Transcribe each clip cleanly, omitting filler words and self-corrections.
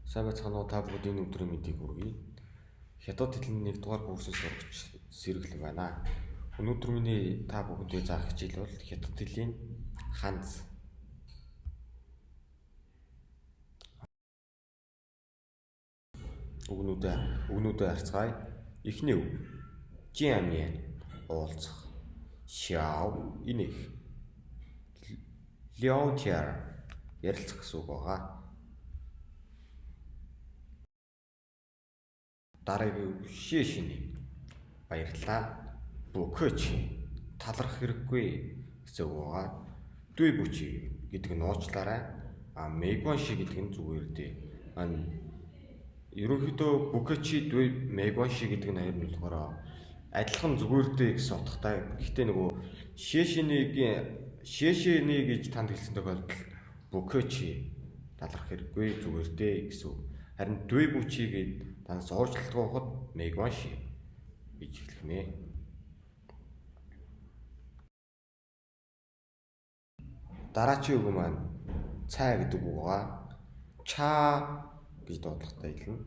Сайн байцгаана уу, та бүгд энэ өдрийн мэндийг хүргэе. Хятад хэлний 1-р курсыг сурагч Сэргэлэн байна. Өнөөдөр миний та бүхэндээ заах хичээл бол хятад хэлний ханз. Үгнүүдээ харцгаая. Эхний үг Jiamian уулзах, Xiao инэх, Liao ярилцах гэсэн үг байгаа. Дараагийн шишний баярлалаа. Бөкөчи талархах хэрэггүй гэсэн үг байгаа. Дүй бүчи гэдэг нь уучлаарай. Мэгванши гэдэг нь зүгээр дээ. Ерөнхийдөө бөкөчи дүй мэгванши гэдэг нь хоёр нь болохоор адилхан зүгээр дээ гэсэн утгатай. Гэхдээ нөгөө шишний гэж танд хэлсэн тохиолдолд бөкөчи талархах хэрэггүй зүгээр дээ гэсэн үг. Харин дүй бүчи гэдэг танаас уучлалт гоохот мэгванши гэж хэлэх нэ. Дараагийн үг маань цай гэдэг үг байгаа. Ча гэж дуудлагатай хэлнэ.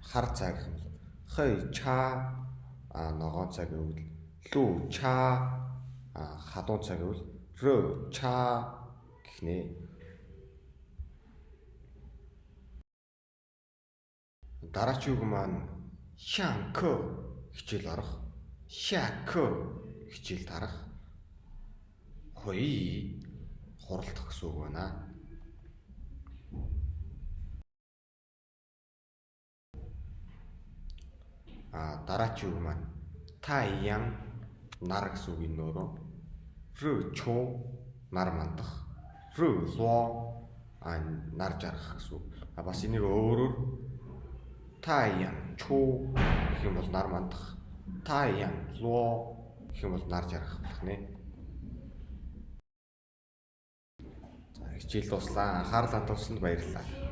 Хар цай гэх юм. Хэй ча ногоон цай гэвэл лүү ча хадуун цай гэвэл рö ча гэх нэ. Дараагийн үг маань шанкө хичээл орох, шакө хичээл тарах, хуй хуралдах гэсэн үг байна. Дараагийн үг маань таян нар гэсэн үг энэ өөрөө рö чу нар мандах, рö ло нар жаргах гэсэн үг. Бас энийг өөрөөр таян чу гэх юм бол нар мандах, таян ло гэх юм бол нар жаргах болох нэ. За хичээл дуслаа. Анхаарал хандуулсанд баярлалаа.